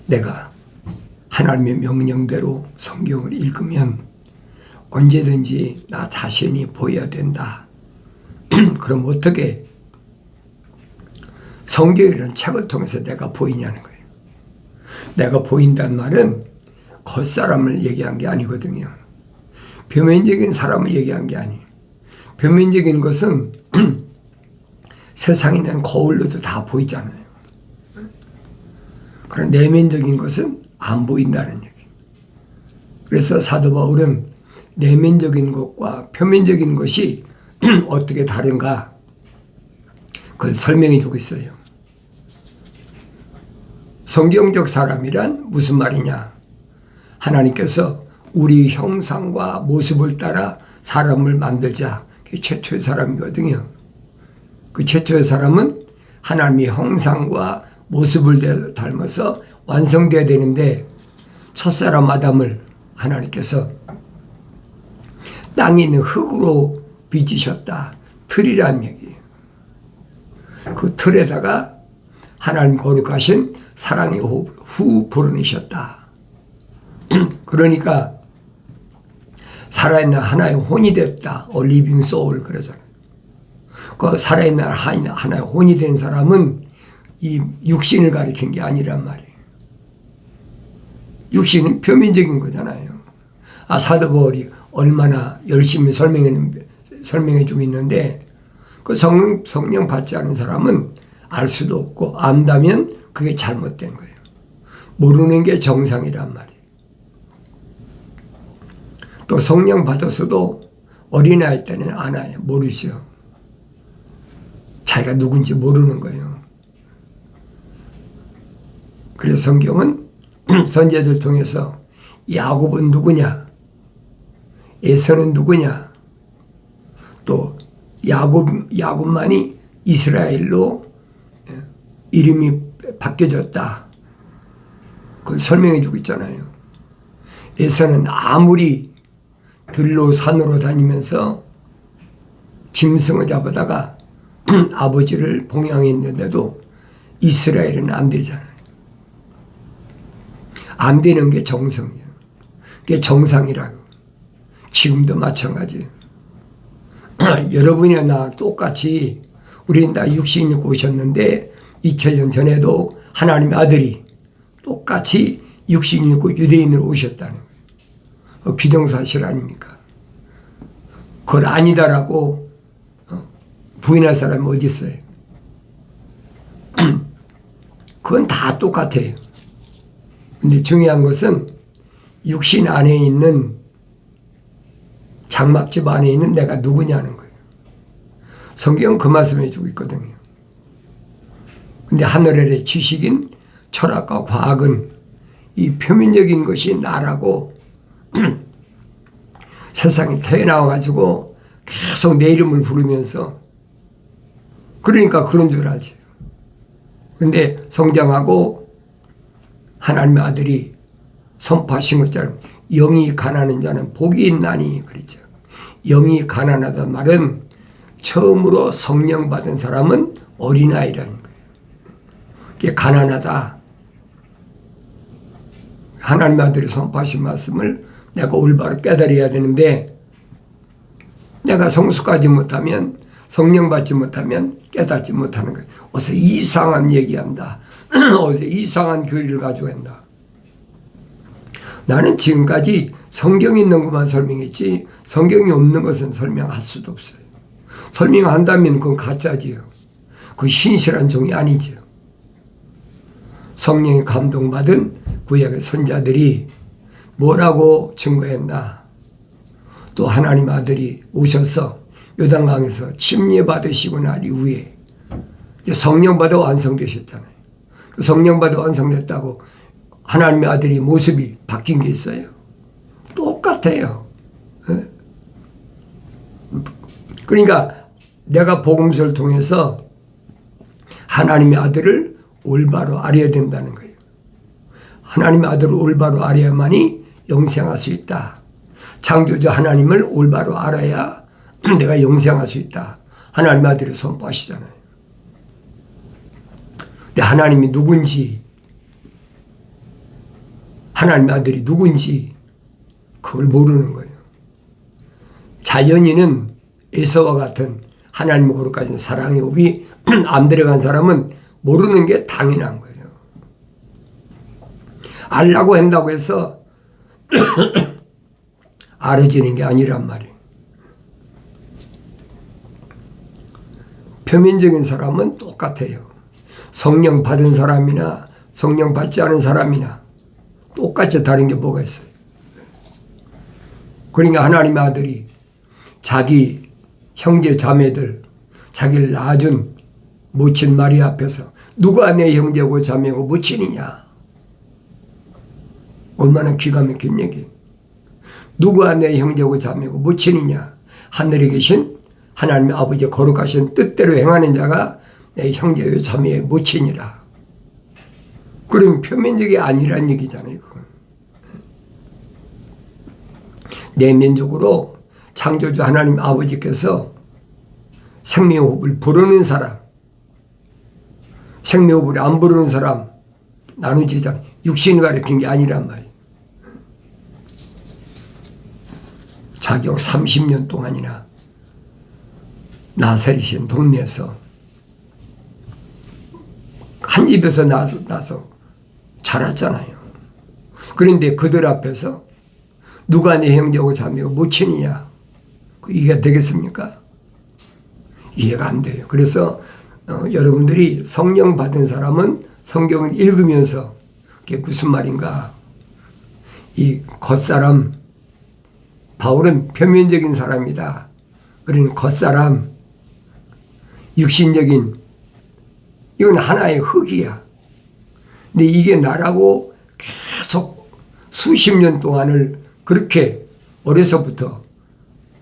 내가 하나님의 명령대로 성경을 읽으면 언제든지 나 자신이 보여야 된다. 그럼 어떻게 성경이라는 책을 통해서 내가 보이냐는 거예요. 내가 보인다는 말은 겉사람을 얘기한 게 아니거든요. 표면적인 사람을 얘기한 게 아니에요. 표면적인 것은 세상에 있는 거울로도 다 보이잖아요. 그런 내면적인 것은 안 보인다는 얘기. 그래서 사도 바울은 내면적인 것과 표면적인 것이 어떻게 다른가 그걸 설명해 주고 있어요. 성경적 사람이란 무슨 말이냐? 하나님께서 우리 형상과 모습을 따라 사람을 만들자. 그게 최초의 사람이거든요. 그 최초의 사람은 하나님의 형상과 모습을 닮아서 완성되어야 되는데 첫사람 아담을 하나님께서 땅에 있는 흙으로 빚으셨다. 틀이란 얘기예요. 그 틀에다가 하나님 거룩하신 사랑의 후 불어내셨다. 그러니까 살아있는 하나의 혼이 됐다. A living soul 그러잖아요. 그 살아있는 하나의 혼이 된 사람은 이 육신을 가리킨 게 아니란 말이에요. 육신은 표면적인 거잖아요. 사도 바울이 얼마나 열심히 설명해 주고 있는데 그 성령 받지 않은 사람은 알 수도 없고 안다면 그게 잘못된 거예요. 모르는 게 정상이란 말이에요. 또 성령 받았어도 어린아이 때는 알아요. 모르죠. 자기가 누군지 모르는 거예요. 그래서 성경은 선지자들 통해서 야곱은 누구냐? 에서는 누구냐? 또 야곱만이 이스라엘로 이름이 바뀌어졌다. 그걸 설명해 주고 있잖아요. 에서는 아무리 들로 산으로 다니면서 짐승을 잡아다가 아버지를 봉양했는데도 이스라엘은 안 되잖아요. 안 되는 게 정성이에요. 그게 정상이라고. 지금도 마찬가지예요. 여러분이나 나 똑같이 우리는 다 육신 입고 오셨는데 2000년 전에도 하나님의 아들이 똑같이 육신 입고 유대인으로 오셨다는 거예요. 비정사실 아닙니까? 그걸 아니다라고 부인할 사람이 어디 있어요? 그건 다 똑같아요. 근데 중요한 것은 육신 안에 있는 장막집 안에 있는 내가 누구냐는 거예요. 성경은 그 말씀을 해주고 있거든요. 근데 하늘의 지식인 철학과 과학은 이 표면적인 것이 나라고 세상에 태어나와가지고 계속 내 이름을 부르면서 그러니까 그런 줄 알지. 근데 성장하고 하나님의 아들이 선포하신 것처럼 영이 가난한 자는 복이 있나니 그랬죠. 영이 가난하다는 말은 처음으로 성령 받은 사람은 어린아이라는 거예요. 그게 가난하다. 하나님의 아들이 선포하신 말씀을 내가 올바로 깨달아야 되는데 내가 성숙하지 못하면 성령 받지 못하면 깨닫지 못하는 거예요. 어서 이상한 얘기한다. 어서 이상한 교리를 가지고 한다. 나는 지금까지 성경이 있는 것만 설명했지 성경이 없는 것은 설명할 수도 없어요. 설명한다면 그건 가짜지요. 그건 신실한 종이 아니죠. 성령의 감동받은 구약의 선자들이 뭐라고 증거했나? 또 하나님 아들이 오셔서 요단강에서 침례 받으시고 난 이후에 성령 받아 완성되셨잖아요. 성령 받아 완성됐다고 하나님의 아들이 모습이 바뀐 게 있어요? 똑같아요. 그러니까 내가 복음서를 통해서 하나님의 아들을 올바로 알아야 된다는 거예요. 하나님의 아들을 올바로 알아야만이 영생할 수 있다. 창조주 하나님을 올바로 알아야 내가 영생할 수 있다. 하나님의 아들을 선포하시잖아요. 근데 하나님이 누군지 하나님의 아들이 누군지 그걸 모르는 거예요. 자연인은 에서와 같은 하나님의 거룩하신 사랑의 옵이 안 들어간 사람은 모르는 게 당연한 거예요. 알라고 한다고 해서 알아지는 게 아니란 말이에요. 표면적인 사람은 똑같아요. 성령 받은 사람이나 성령 받지 않은 사람이나 똑같이 다른 게 뭐가 있어요. 그러니까 하나님의 아들이 자기 형제 자매들, 자기를 낳아준 모친 마리아 앞에서 누가 내 형제고 자매고 모친이냐. 얼마나 기가 막힌 얘기. 누가 내 형제고 자매고 모친이냐. 하늘에 계신 하나님의 아버지의 거룩하신 뜻대로 행하는 자가 내 형제요 자매의 모친이라. 그럼 표면적이 아니란 얘기잖아요. 그건. 내면적으로 창조주 하나님 아버지께서 생명호흡을 부르는 사람, 생명호흡을 안 부르는 사람 나누지잖아요. 육신을 가리킨 게 아니란 말이에요. 자격 30년 동안이나 나사렛인 동네에서 한 집에서 나서 자랐잖아요. 그런데 그들 앞에서 누가 내 형제고 자매고 모친이냐. 이해가 되겠습니까? 이해가 안 돼요. 그래서 여러분들이 성령 받은 사람은 성경을 읽으면서 그게 무슨 말인가. 이 겉사람, 바울은 표면적인 사람이다. 그러니 겉사람, 육신적인, 이건 하나의 흙이야. 근데 이게 나라고 계속 수십 년 동안을 그렇게 어려서부터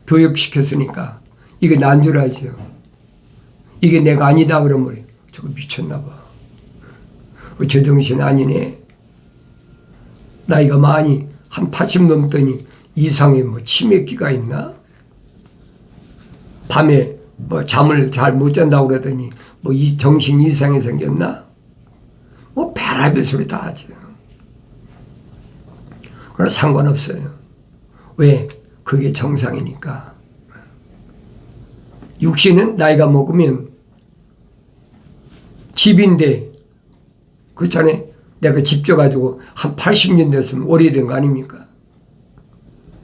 교육시켰으니까 이게 난 줄 알죠. 이게 내가 아니다 그러면 저거 미쳤나 봐. 제정신 아니네. 나이가 많이 한 80 넘더니 이상에 뭐 치매기가 있나? 밤에 뭐 잠을 잘 못 잔다고 그러더니 뭐 이 정신 이상이 생겼나? 뭐 별의별 소리 다 하죠. 그러나 상관없어요. 왜? 그게 정상이니까. 육신은 나이가 먹으면 집인데 그렇잖아요. 내가 집 줘가지고 한 80년 됐으면 오래된 거 아닙니까?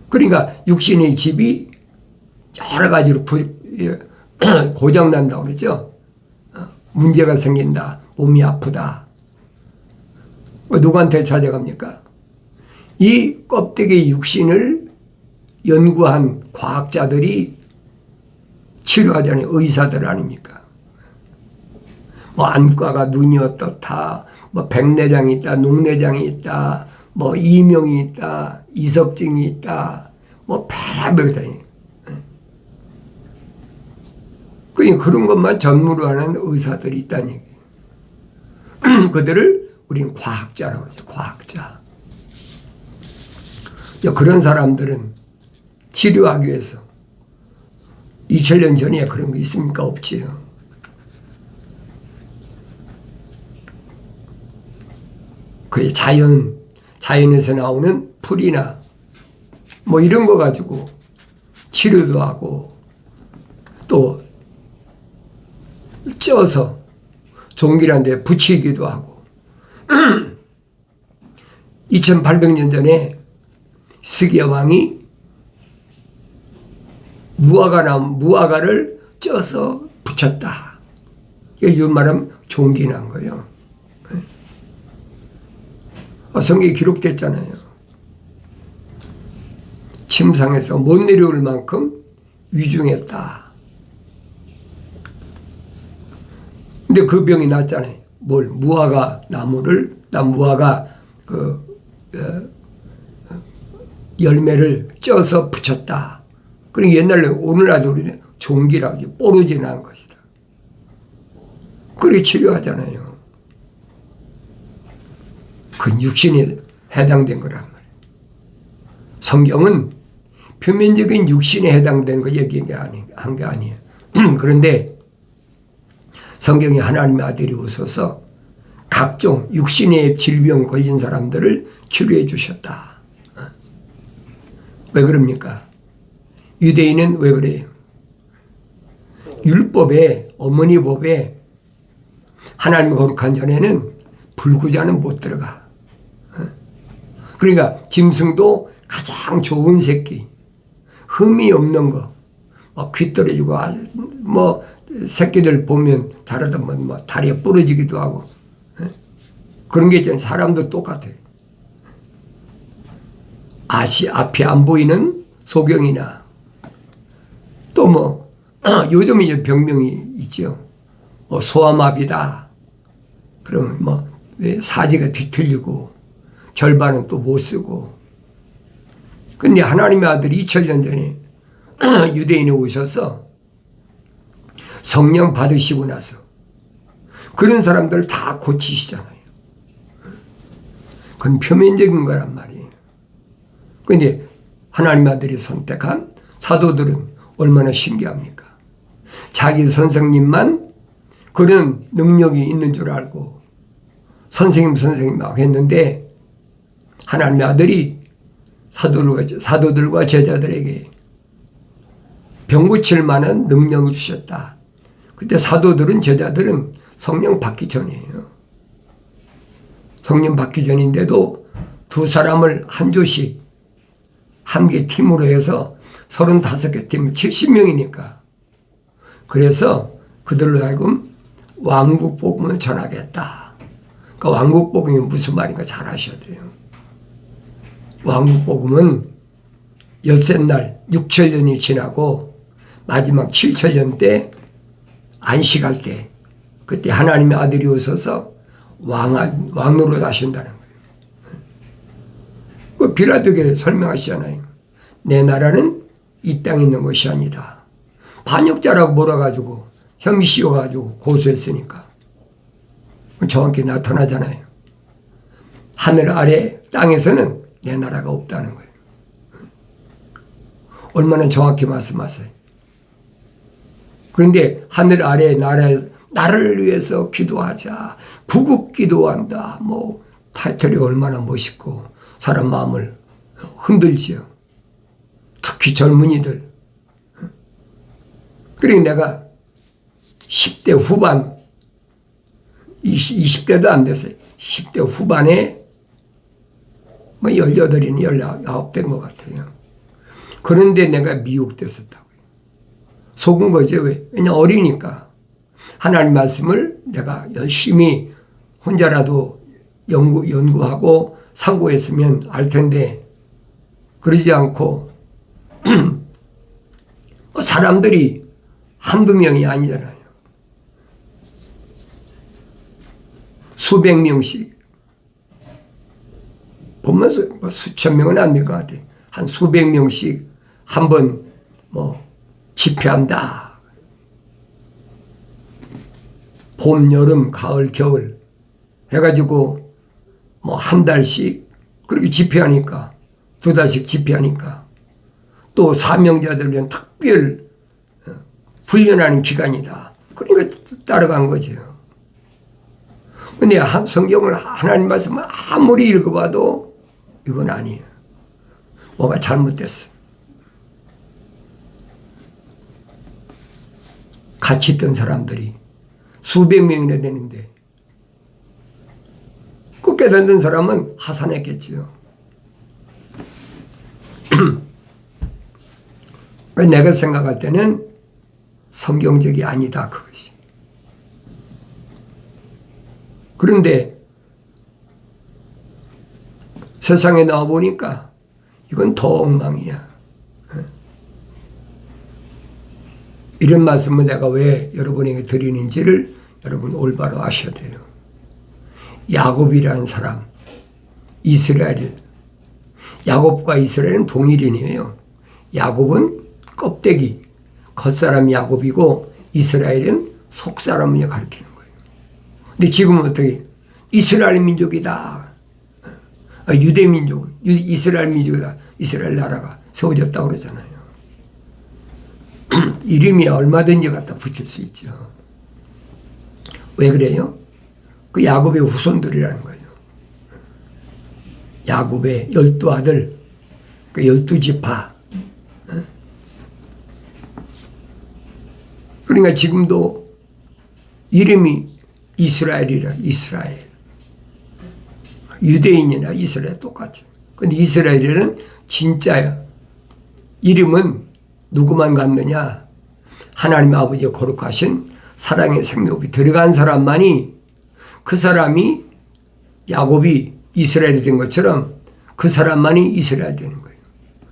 그러니까 육신의 집이 여러 가지로 고장난다고 그랬죠. 문제가 생긴다. 몸이 아프다. 누구한테 찾아갑니까? 이 껍데기 육신을 연구한 과학자들이 치료하자는 의사들 아닙니까? 뭐 안과가 눈이 어떻다, 뭐 백내장이 있다, 녹내장이 있다, 뭐 이명이 있다, 이석증이 있다, 뭐 별의별 다. 그런 것만 전문으로 하는 의사들이 있다는 얘기예요. 그들을 우리는 과학자라고 그러죠. 과학자. 그런 사람들은 치료하기 위해서 2000년 전에 그런 거 있습니까? 없지요. 그 자연에서 나오는 풀이나 뭐 이런 거 가지고 치료도 하고 또 쪄서 종기란 데 붙이기도 하고 2800년 전에 스기야 왕이 무화과를 쪄서 붙였다. 이거 말하면 종기난 거예요. 성경에 기록됐잖아요. 침상에서 못 내려올 만큼 위중했다. 근데 그 병이 났잖아요. 무화과 나무를, 무화과 열매를 쪄서 붙였다. 그러니까 옛날에 오늘날도 우리는 종기라고 하죠. 뽀르지 난 것이다. 그렇게 치료하잖아요. 그건 육신에 해당된 거란 말이에요. 성경은 표면적인 육신에 해당된 거 얘기한 게 아니에요. 그런데 성경에 하나님의 아들이 오셔서 각종 육신의 질병 걸린 사람들을 치료해 주셨다. 왜 그럽니까? 유대인은 왜 그래요? 율법에, 어머니 법에 하나님 거룩한 전에는 불구자는 못 들어가. 그러니까 짐승도 가장 좋은 새끼, 흠이 없는 거, 귀 떨어지고 뭐 새끼들 보면 자라다 보면 뭐 다리가 부러지기도 하고 그런 게 있잖아요. 사람도 똑같아요. 앞이 안 보이는 소경이나 또 뭐 요즘 이제 병명이 있죠. 소아마비다. 그러면 뭐 사지가 뒤틀리고 절반은 또 못 쓰고. 근데 하나님의 아들이 2000년 전에 유대인에 오셔서 성령 받으시고 나서 그런 사람들 다 고치시잖아요. 그건 표면적인 거란 말이에요. 근데 하나님의 아들이 선택한 사도들은 얼마나 신기합니까? 자기 선생님만 그런 능력이 있는 줄 알고 선생님 막 했는데 하나님의 아들이 사도들과 제자들에게 병 고칠 만한 능력을 주셨다. 그때 사도들은 제자들은 성령 받기 전이에요. 성령 받기 전인데도 두 사람을 한 조씩 한 개 팀으로 해서 35개 팀 70명이니까 그래서 그들로 하여금 왕국 복음을 전하겠다. 그러니까 왕국 복음이 무슨 말인가 잘 아셔야 돼요. 왕국 복음은 엿새날 6천년이 지나고 마지막 7천년 때 안식할 때 그때 하나님의 아들이 오셔서 왕으로 하신다는 거예요. 그 빌라도에게 설명하시잖아요. 내 나라는 이 땅에 있는 것이 아니다. 반역자라고 몰아가지고 혐의 씌워가지고 고소했으니까 정확히 나타나잖아요. 하늘 아래 땅에서는 내 나라가 없다는 거예요. 얼마나 정확히 말씀하세요. 그런데 하늘 아래 나를 위해서 기도하자. 구국 기도한다. 뭐 타이틀이 얼마나 멋있고 사람 마음을 흔들지요. 특히 젊은이들. 그러니까 내가 10대 후반 20대도 안 됐어요. 10대 후반에 뭐 18이나 19 된 것 같아요. 그런데 내가 미혹됐었다고요. 속은 거죠. 왜? 왜냐 어리니까. 하나님 말씀을 내가 열심히 혼자라도 연구하고 상고했으면 알 텐데 그러지 않고 사람들이 한두 명이 아니잖아요. 수백 명씩 보면서 뭐 수천 명은 안 될 것 같아요. 한 수백 명씩 한 번 뭐 집회한다. 봄, 여름, 가을, 겨울 해가지고 뭐 한 달씩 그렇게 집회하니까 2달씩 집회하니까 또 사명자들 위한 특별 훈련하는 기간이다. 그러니까 따라간 거죠. 근데 성경을 하나님 말씀을 아무리 읽어봐도 이건 아니에요. 뭐가 잘못됐어. 같이 있던 사람들이 수백 명이나 되는데 그 깨닫는 사람은 하산했겠지요. 내가 생각할 때는 성경적이 아니다 그것이. 그런데 세상에 나와보니까 이건 더 엉망이야. 이런 말씀을 내가 왜 여러분에게 드리는지를 여러분 올바로 아셔야 돼요. 야곱이라는 사람, 이스라엘, 야곱과 이스라엘은 동일인이에요. 야곱은 껍데기, 겉사람 야곱이고 이스라엘은 속사람을 가리키는 거예요. 근데 지금은 어떻게 이스라엘 민족이다. 유대 민족, 이스라엘 민족이다. 이스라엘 나라가 세워졌다고 그러잖아요. 이름이 얼마든지 갖다 붙일 수 있죠. 왜 그래요? 그 야곱의 후손들이라는 거예요. 야곱의 12아들, 그 12지파. 그러니까 지금도 이름이 이스라엘이라, 이스라엘. 유대인이나 이스라엘 똑같죠. 근데 이스라엘은 진짜야. 이름은 누구만 갖느냐? 하나님 아버지의 거룩하신 사랑의 생명이 들어간 사람만이, 그 사람이 야곱이 이스라엘이 된 것처럼 그 사람만이 이스라엘 되는 거예요.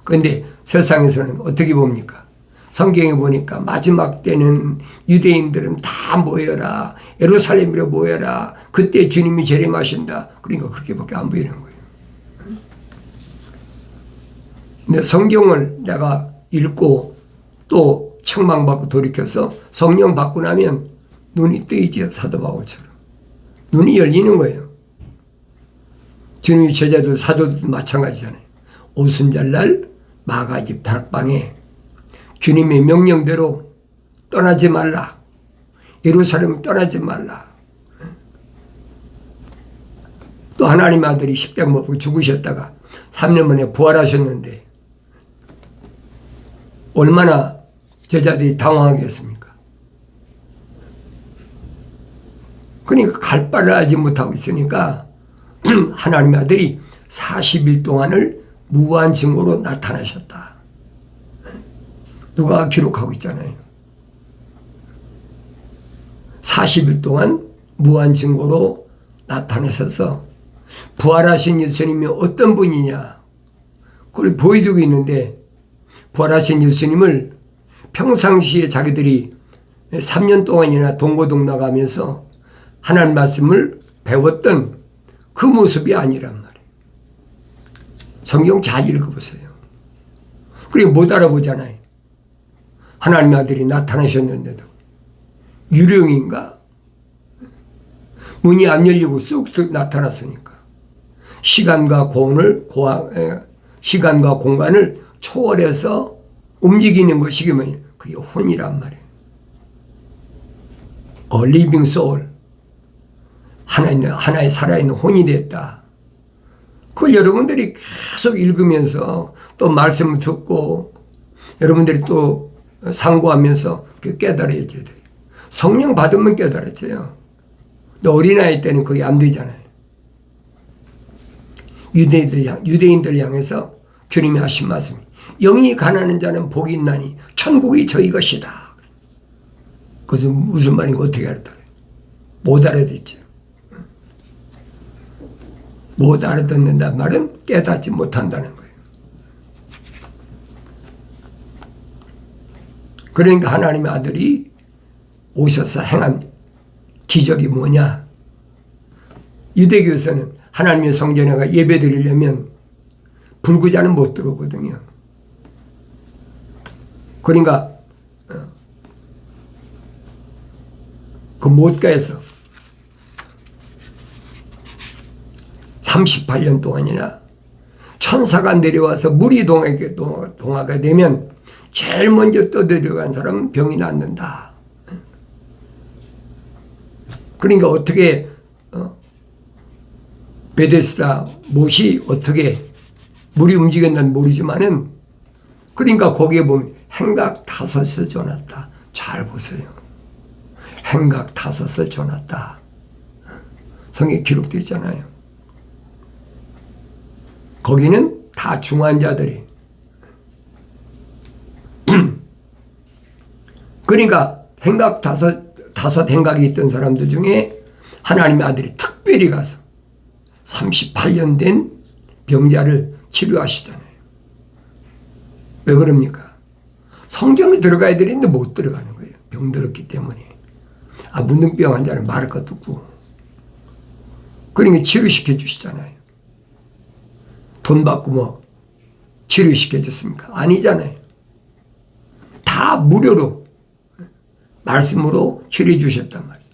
그런데 세상에서는 어떻게 봅니까? 성경에 보니까 마지막 때는 유대인들은 다 모여라, 예루살렘으로 모여라, 그때 주님이 재림하신다. 그러니까 그렇게밖에 안 보이는 거예요. 근데 성경을 내가 읽고 또 책망받고 돌이켜서 성령 받고 나면 눈이 뜨이죠. 사도 바울처럼 눈이 열리는 거예요. 주님의 제자들, 사도들도 마찬가지잖아요. 오순절날 마가집 다락방에 주님의 명령대로 떠나지 말라, 예루살렘 떠나지 말라. 또 하나님 아들이 십자가 못 박혀 죽으셨다가 3년 만에 부활하셨는데 얼마나 제자들이 당황하겠습니까? 그러니까 갈 바를 알지 못하고 있으니까 하나님의 아들이 40일 동안을 무한 증거로 나타나셨다. 누가 기록하고 있잖아요. 40일 동안 무한 증거로 나타나셔서 부활하신 예수님이 어떤 분이냐 그걸 보여주고 있는데, 부활하신 예수님을 평상시에 자기들이 3년 동안이나 동고동락하면서 하나님 말씀을 배웠던 그 모습이 아니란 말이에요. 성경 잘 읽어보세요. 그리고 못 알아보잖아요. 하나님의 아들이 나타나셨는데도 유령인가? 문이 안 열리고 쑥 나타났으니까 시간과 공간을 초월해서 움직이는 것이 뭐냐? 그게 혼이란 말이에요. A living soul. 하나의 살아있는 혼이 됐다. 그걸 여러분들이 계속 읽으면서 또 말씀을 듣고 여러분들이 또 상고하면서 깨달아야 돼요. 성령 받으면 깨달았죠. 근데 어린아이 때는 그게 안 되잖아요. 유대인들 향해서 주님이 하신 말씀이 영이 가난한 자는 복이 있나니 천국이 저희 것이다. 그것은 무슨 말인가 어떻게 알았더래? 못 알아듣죠. 못 알아듣는다는 말은 깨닫지 못한다는 거예요. 그러니까 하나님의 아들이 오셔서 행한 기적이 뭐냐? 유대교에서는 하나님의 성전에 예배 드리려면 불구자는 못 들어오거든요. 그러니까 그 못가에서 38년 동안이나 천사가 내려와서 물이 동화가 되면 제일 먼저 떠들어간 사람은 병이 낫는다. 그러니까 어떻게 베데스다 못이 어떻게 물이 움직였는지 모르지만은, 그러니까 거기에 보면 행각 5을 줘놨다. 잘 보세요. 행각 5을 줘놨다. 성경에 기록되어 있잖아요. 거기는 다 중환자들이. 그러니까 행각 다섯 행각이 있던 사람들 중에 하나님의 아들이 특별히 가서 38년 된 병자를 치료하시잖아요. 왜 그럽니까? 성경에 들어가야 되는데 못 들어가는 거예요. 병들었기 때문에. 문둥병 환자는 말할 것도 없고. 그러니까 치료시켜 주시잖아요. 돈 받고 뭐 치료시켜 줬습니까? 아니잖아요. 다 무료로 말씀으로 치료해 주셨단 말이에요.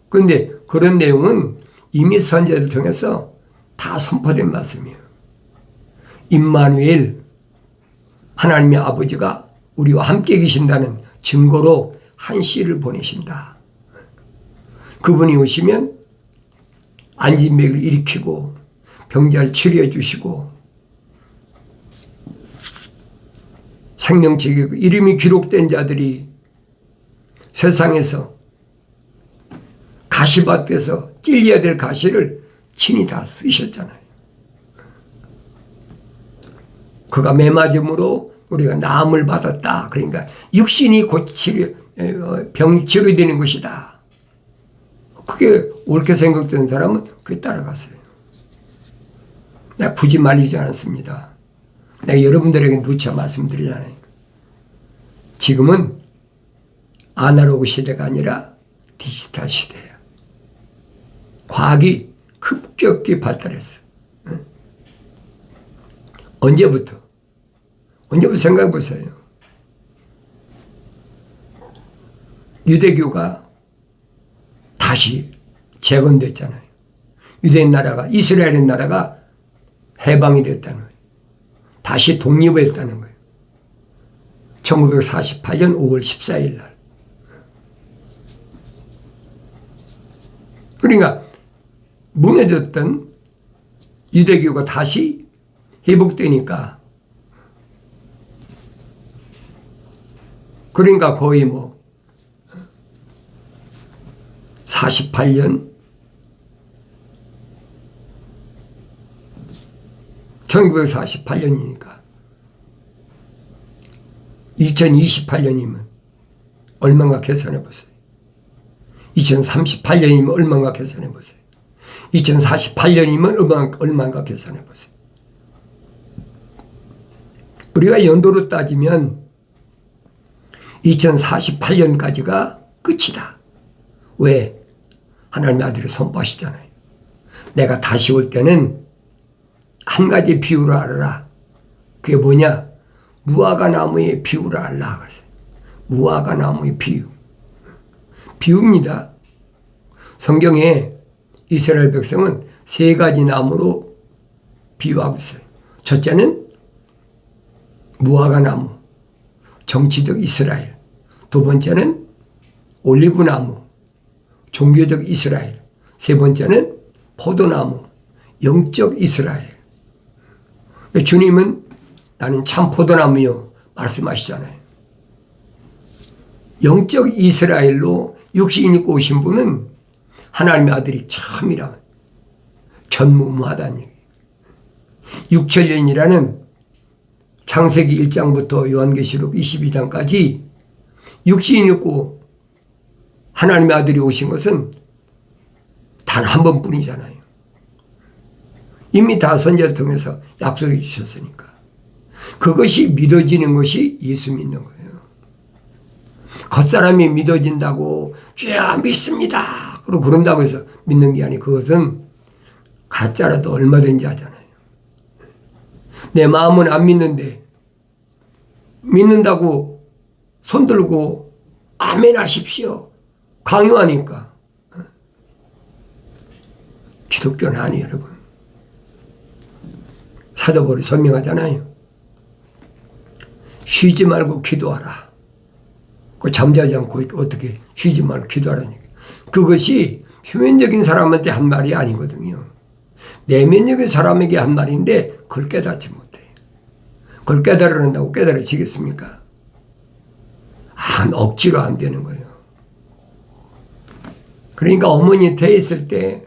그런데 그런 내용은 이미 선지자를 통해서 다 선포된 말씀이에요. 임마누엘, 하나님의 아버지가 우리와 함께 계신다는 증거로 한 씨를 보내신다. 그분이 오시면 안진맥을 일으키고 병자를 치료해 주시고 생명책에 이름이 기록된 자들이 세상에서 가시밭에서 찔려야 될 가시를 친히 다 쓰셨잖아요. 그가 매맞음으로 우리가 나음을 받았다. 그러니까 육신이 곧 병이 치료되는 것이다. 그게 옳게 생각되는 사람은 그에 따라갔어요. 내가 굳이 말리지 않았습니다. 내가 여러분들에게 누차 말씀드리잖아요. 지금은 아날로그 시대가 아니라 디지털 시대야. 과학이 급격히 발달했어. 언제부터 생각해 보세요. 유대교가 다시 재건됐잖아요. 유대인 나라가, 이스라엘의 나라가 해방이 됐다는 거예요. 다시 독립했다는 거예요. 1948년 5월 14일 날. 그러니까 무너졌던 유대교가 다시 회복되니까, 그러니까 거의 48년 1948년이니까 2028년이면 얼마나 계산해 보세요. 2038년이면 얼마나 계산해 보세요. 2048년이면 얼마나 계산해 보세요. 우리가 연도로 따지면 2048년까지가 끝이다. 왜? 하나님의 아들이 선포하시잖아요. 내가 다시 올 때는 한 가지 비유를 알아라. 그게 뭐냐? 무화과 나무의 비유를 알라. 그랬어요. 무화과 나무의 비유. 비유입니다. 성경에 이스라엘 백성은 세 가지 나무로 비유하고 있어요. 첫째는 무화과 나무, 정치적 이스라엘. 두 번째는 올리브 나무, 종교적 이스라엘. 세 번째는 포도나무, 영적 이스라엘. 주님은 나는 참 포도나무요 말씀하시잖아요. 영적 이스라엘로 육신 입고 오신 분은 하나님의 아들이 참이라. 전무후무하다는 얘기예요. 육천년이라는 창세기 1장부터 요한계시록 22장까지 육신 입고 하나님의 아들이 오신 것은 단 한 번뿐이잖아요. 이미 다 선지자를 통해서 약속해 주셨으니까. 그것이 믿어지는 것이 예수 믿는 거예요. 겉사람이 믿어진다고 주야 믿습니다. 그러고 그런다고 해서 믿는 게 아니고 그것은 가짜라도 얼마든지 하잖아요. 내 마음은 안 믿는데 믿는다고 손들고 아멘 하십시오. 강요하니까. 기독교는 아니에요, 여러분. 사도바울이 설명하잖아요. 쉬지 말고 기도하라. 그 잠자지 않고 어떻게 쉬지 말고 기도하라는 얘기예요. 그것이 표면적인 사람한테 한 말이 아니거든요. 내면적인 사람에게 한 말인데 그걸 깨닫지 못해요. 그걸 깨달으려 한다고 깨달아지겠습니까? 억지로 안 되는 거예요. 그러니까 어머니 돼 있을 때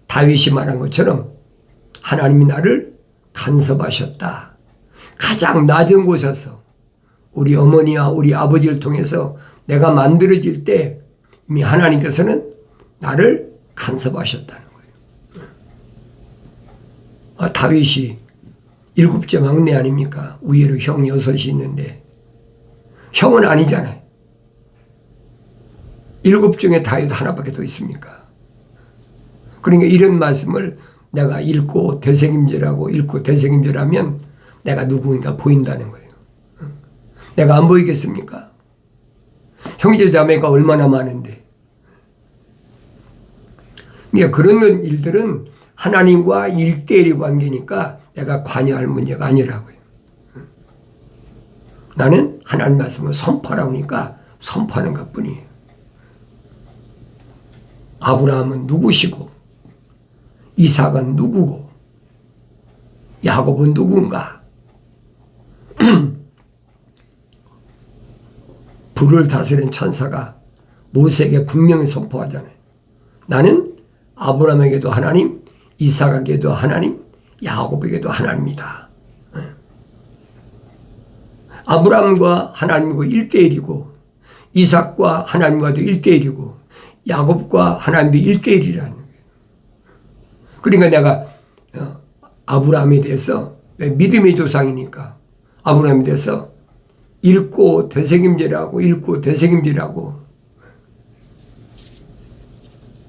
다윗이 말한 것처럼 하나님이 나를 간섭하셨다. 가장 낮은 곳에서 우리 어머니와 우리 아버지를 통해서 내가 만들어질 때 이미 하나님께서는 나를 간섭하셨다는 거예요. 다윗이 7째 막내 아닙니까? 위에로 형 6이 있는데 형은 아니잖아요. 7 중에 다윗 하나밖에 더 있습니까? 그러니까 이런 말씀을 내가 읽고 대책임자라면 내가 누구인가 보인다는 거예요. 내가 안 보이겠습니까? 형제 자매가 얼마나 많은데. 그러니까 그런 일들은 하나님과 1대1 관계니까 내가 관여할 문제가 아니라고요. 나는 하나님 말씀을 선포하라고 하니까 선포하는 것뿐이에요. 아브라함은 누구시고 이삭은 누구고 야곱은 누군가? 불을 다스린 천사가 모세에게 분명히 선포하잖아요. 나는 아브라함에게도 하나님, 이삭에게도 하나님, 야곱에게도 하나님이다. 아브라함과 하나님과 1대1이고 이삭과 하나님과도 1대1이고 야곱과 하나님도 1대1이라는 거예요. 그러니까 내가 아브라함에 대해서 믿음의 조상이니까 아브라함에 대해서 읽고 되새김질하고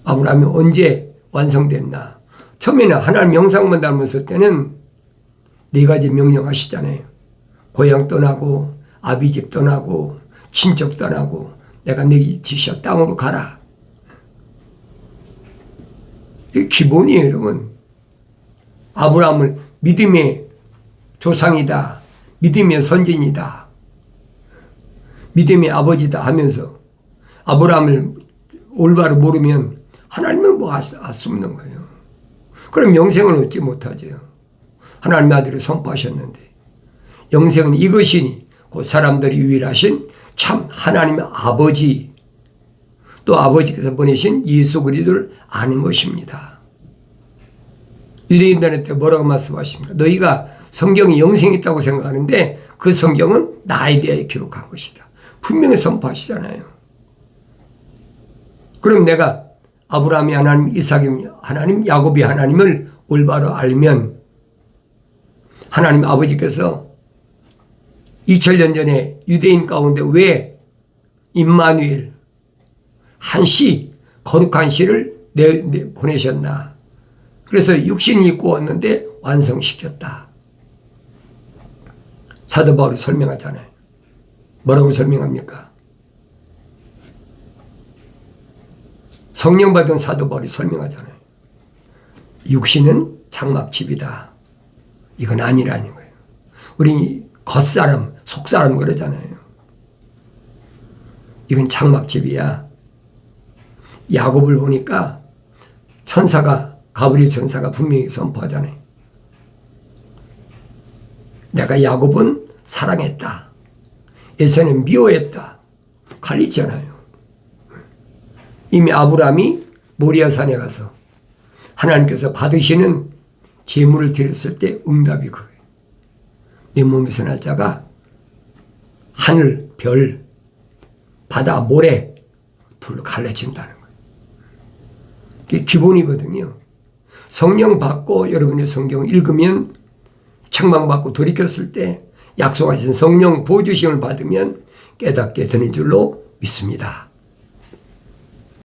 아브라함이 언제 완성됐나? 처음에는 하나님 형상만 닮았을 때는 4가지 명령하시잖아요. 고향 떠나고 아비집 떠나고 친척 떠나고 내가 네 지시할 땅으로 가라. 이게 기본이에요, 여러분. 아브라함을 믿음의 조상이다, 믿음의 선진이다, 믿음의 아버지다 하면서 아브라함을 올바로 모르면 하나님은 뭐 알 수 없는 거예요. 그럼 영생은 얻지 못하죠. 하나님의 아들을 선포하셨는데 영생은 이것이니 그 사람들이 유일하신 참 하나님의 아버지 또 아버지께서 보내신 예수 그리스도를 아는 것입니다. 유대인들한테 뭐라고 말씀하십니까? 너희가 성경이 영생이 있다고 생각하는데 그 성경은 나에 대해 기록한 것이다. 분명히 선포하시잖아요. 그럼 내가 아브라함이 하나님, 이삭이 하나님, 야곱이 하나님을 올바로 알면 하나님 아버지께서 2000년 전에 유대인 가운데 왜 임마누엘 한 시, 거룩한 시를 보내셨나. 그래서 육신이 입고 왔는데 완성시켰다. 사도 바울이 설명하잖아요. 뭐라고 설명합니까? 성령 받은 사도 바울이 설명하잖아요. 육신은 장막집이다. 이건 아니라는 거예요. 우리 겉사람, 속사람 그러잖아요. 이건 장막집이야. 야곱을 보니까 천사가, 가브리엘 천사가 분명히 선포하잖아요. 내가 야곱은 사랑했다. 에서는 미워했다. 갈리잖아요. 이미 아브라함이 모리아산에 가서 하나님께서 받으시는 제물을 드렸을 때 응답이 그거예요. 내 몸에서 날 자가 하늘, 별, 바다, 모래 둘로 갈라진다는 거예요. 그게 기본이거든요. 성령 받고 여러분의 성경을 읽으면 책망받고 돌이켰을 때 약속하신 성령 보여주심을 받으면 깨닫게 되는 줄로 믿습니다.